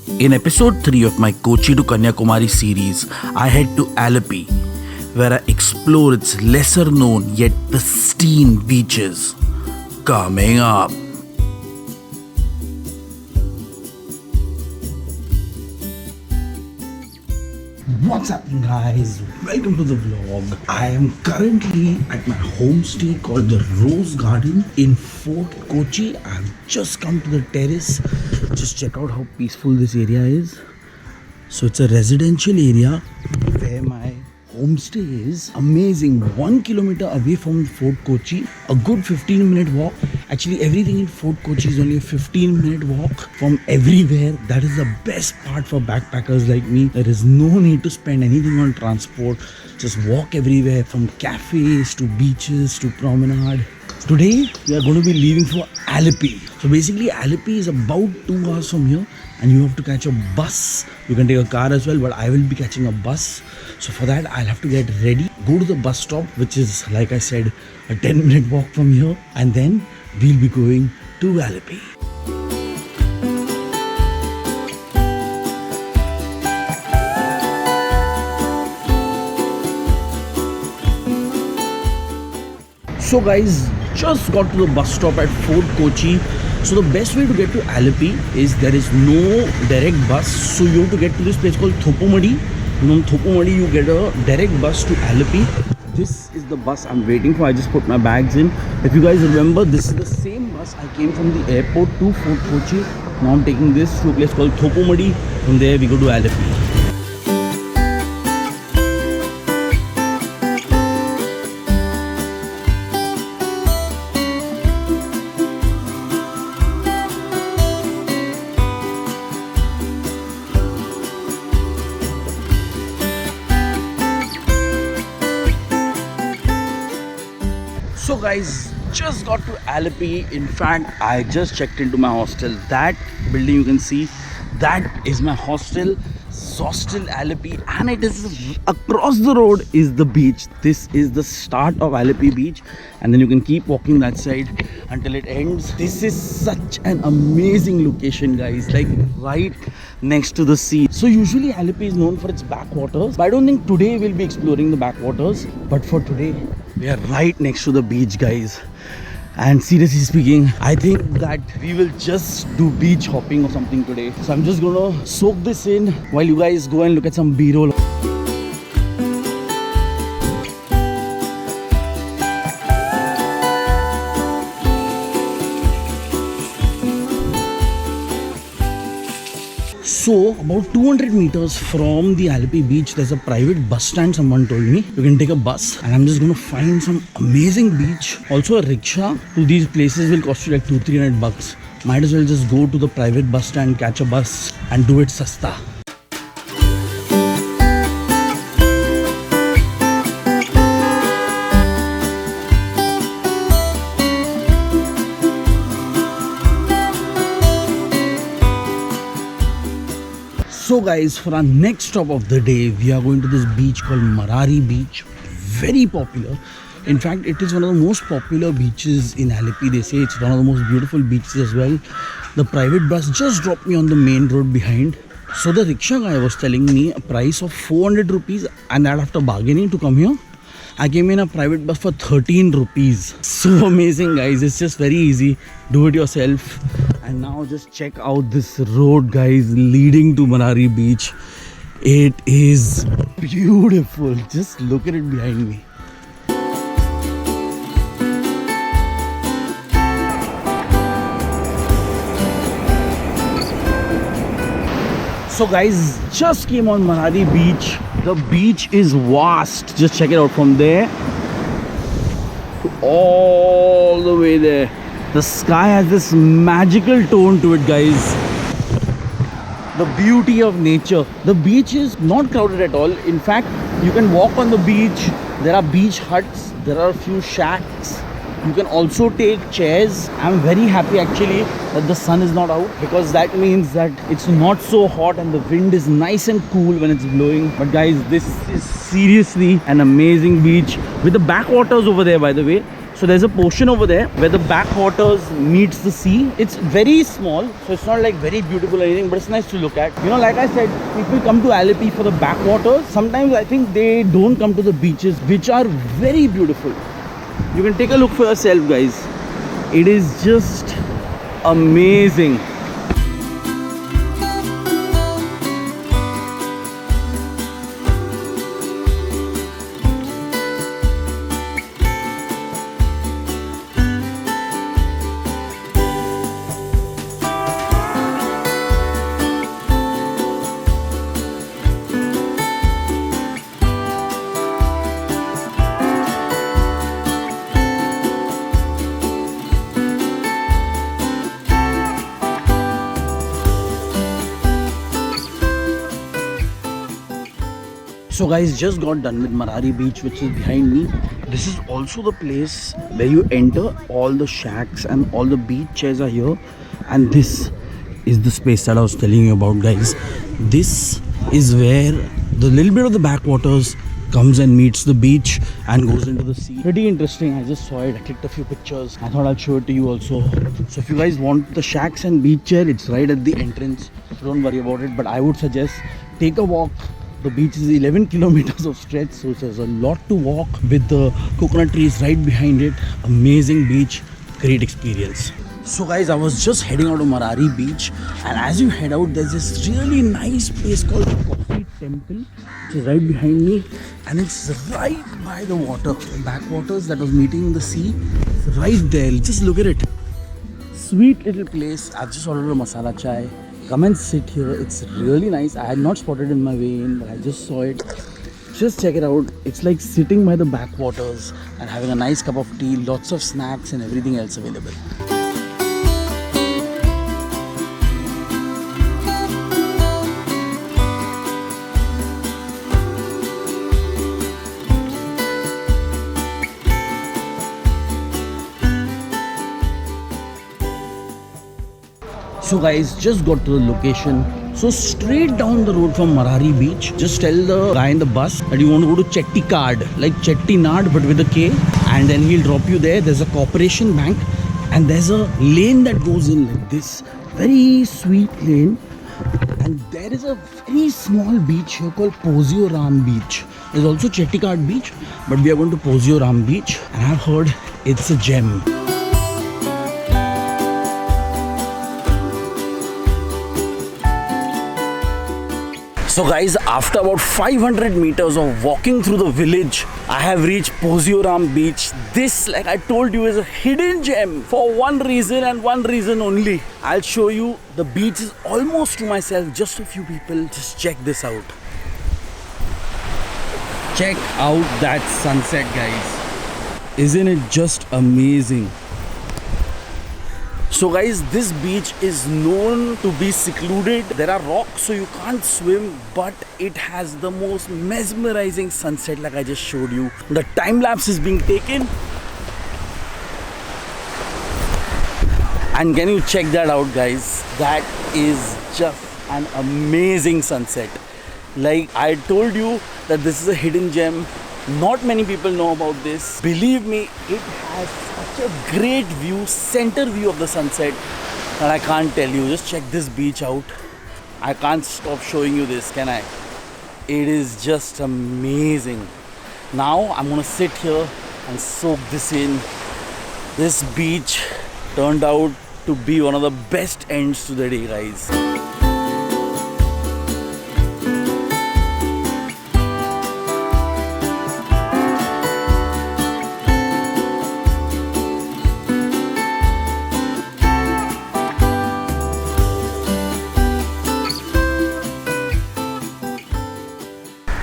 In episode 3 of my Kochi to Kanyakumari series, I head to Alleppey, where I explore its lesser known yet pristine beaches. Coming up. What's happening, guys? Welcome to the vlog. I am currently at my homestay called the Rose Garden in Fort Kochi. I've just come to the terrace. Just check out how peaceful this area is. So it's a residential area where my homestay is. Amazing. 1 kilometer away from Fort Kochi. A good 15-minute walk. Actually, everything in Fort Kochi is only a 15-minute walk from everywhere. That is the best part for backpackers like me. There is no need to spend anything on transport. Just walk everywhere from cafes to beaches to promenade. Today, we are going to be leaving for Alleppey. So basically, Alleppey is about 2 hours from here and you have to catch a bus. You can take a car as well, but I will be catching a bus. So for that, I'll have to get ready, go to the bus stop, which is, like I said, a 10-minute walk from here, and then we'll be going to Alleppey. So guys, just got to the bus stop at Fort Kochi. So the best way to get to Alleppey is there is no direct bus. So you have to get to this place called Thopumadi. From Thopumadi you get a direct bus to Alleppey. This is the bus I'm waiting for. I just put my bags in. If you guys remember, this is the same bus I came from the airport to Fort Kochi. Now I'm taking this to a place called Thopumadi. From there we go to Alleppey. So guys, just got to Alleppey. In fact, I just checked into my hostel. That building you can see, that is my hostel. Hostel Alleppey, and it is across the road is the beach. This is the start of Alleppey beach, and then you can keep walking that side until it ends. This is such an amazing location, guys, like right next to the sea. So usually Alleppey is known for its backwaters, but I don't think today we'll be exploring the backwaters. But for today, we are right next to the beach, guys. And seriously speaking, I think that we will just do beach hopping or something today. So I'm just gonna soak this in while you guys go and look at some B-roll. So about 200 meters from the Alleppey beach, there's a private bus stand, someone told me. You can take a bus and I'm just going to find some amazing beach. Also a rickshaw to these places will cost you like 200-300 bucks. Might as well just go to the private bus stand, catch a bus and do it sasta. So guys, for our next stop of the day, we are going to this beach called Marari Beach. Very popular. In fact, it is one of the most popular beaches in Alleppey. They say it's one of the most beautiful beaches as well. The private bus just dropped me on the main road behind. So the rickshaw guy was telling me a price of 400 rupees, and that after bargaining to come here. I came in a private bus for 13 rupees. So amazing, guys. It's just very easy. Do it yourself. And now just check out this road, guys, leading to Marari Beach. It is beautiful. Just look at it behind me. So guys, just came on Marari Beach. The beach is vast. Just check it out from there to all the way there. The sky has this magical tone to it, guys. The beauty of nature. The beach is not crowded at all. In fact, you can walk on the beach. There are beach huts. There are a few shacks. You can also take chairs. I'm very happy actually that the sun is not out, because that means that it's not so hot and the wind is nice and cool when it's blowing. But guys, this is seriously an amazing beach with the backwaters over there, by the way. So there's a portion over there where the backwaters meets the sea. It's very small, so it's not like very beautiful or anything, but it's nice to look at. You know, like I said, people come to Alleppey for the backwaters. Sometimes I think they don't come to the beaches, which are very beautiful. You can take a look for yourself, guys. It is just amazing. So guys, just got done with Marari Beach, which is behind me. This is also the place where you enter. All the shacks and all the beach chairs are here. And this is the space that I was telling you about, guys. This is where the little bit of the backwaters comes and meets the beach and goes into the sea. Pretty interesting. I just saw it. I clicked a few pictures. I thought I'll show it to you also. So if you guys want the shacks and beach chair, it's right at the entrance. So don't worry about it. But I would suggest take a walk. The beach is 11 kilometers of stretch, so there's a lot to walk with the coconut trees right behind it. Amazing beach, great experience. So guys, I was just heading out to Marari Beach, and as you head out, there's this really nice place called the Coffee Temple, which is right behind me, and it's right by the water, the backwaters that was meeting the sea. It's right there. Just look at it. Sweet little place. I've just ordered a masala chai. Come and sit here. It's really nice. I had not spotted it in my way in, but I just saw it. Just check it out. It's like sitting by the backwaters and having a nice cup of tea, lots of snacks and everything else available. So guys, just got to the location. So straight down the road from Marari Beach, just tell the guy in the bus that you want to go to Chettinad, like Chettinad but with a K, and then he'll drop you there. There's a corporation bank and there's a lane that goes in like this. Very sweet lane. And there is a very small beach here called Pozioram Beach. There's also Chettinad Beach, but we are going to Pozioram Beach, and I've heard it's a gem. So guys, after about 500 meters of walking through the village, I have reached Pozioram Beach. This, like I told you, is a hidden gem for one reason and one reason only. I'll show you. The beach is almost to myself, just a few people. Just check this out. Check out that sunset, guys. Isn't it just amazing? So guys, this beach is known to be secluded. There are rocks, so you can't swim, but it has the most mesmerizing sunset like I just showed you. The time lapse is being taken. And can you check that out, guys? That is just an amazing sunset. Like I told you that this is a hidden gem. Not many people know about this. Believe me, it has such a great view, center view of the sunset that I can't tell you. Just check this beach out. I can't stop showing you this, can I? It is just amazing. Now I'm gonna sit here and soak this in. This beach turned out to be one of the best ends to the day, guys.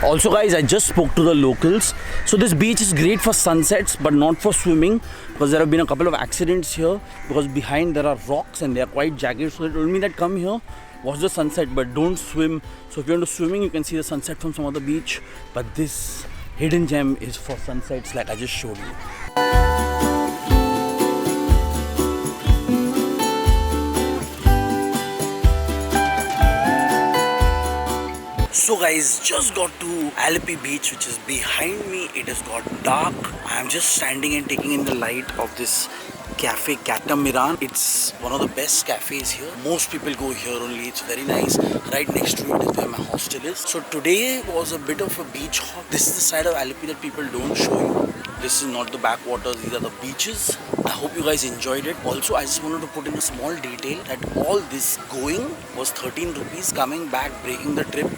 Also guys, I just spoke to the locals. So this beach is great for sunsets but not for swimming, because there have been a couple of accidents here because behind there are rocks and they are quite jagged. So they told me that come here, watch the sunset but don't swim. So if you're into swimming, you can see the sunset from some other beach, but this hidden gem is for sunsets like I just showed you. So guys, just got to Alleppey beach, which is behind me. It has got dark. I am just standing and taking in the light of this cafe Catamaran. It's one of the best cafes here. Most people go here only. It's very nice. Right next to it is where my hostel is. So today was a bit of a beach hop. This is the side of Alleppey that people don't show you. This is not the backwaters, these are the beaches. I hope you guys enjoyed it. Also, I just wanted to put in a small detail that all this going was 13 rupees, coming back, breaking the trip,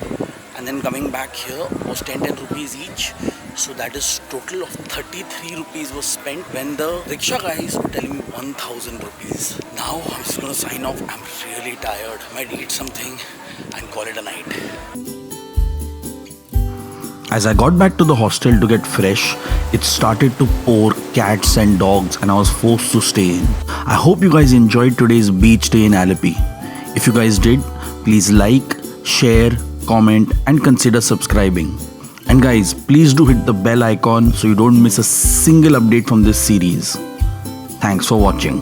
and then coming back here was 10 rupees each. So that is total of 33 rupees was spent when the rickshaw guys were telling me 1000 rupees. Now I'm just gonna sign off. I'm really tired. Might eat something and call it a night. As I got back to the hostel to get fresh, it started to pour cats and dogs and I was forced to stay in. I hope you guys enjoyed today's beach day in Alleppey. If you guys did, please like, share, comment and consider subscribing. And guys, please do hit the bell icon so you don't miss a single update from this series. Thanks for watching.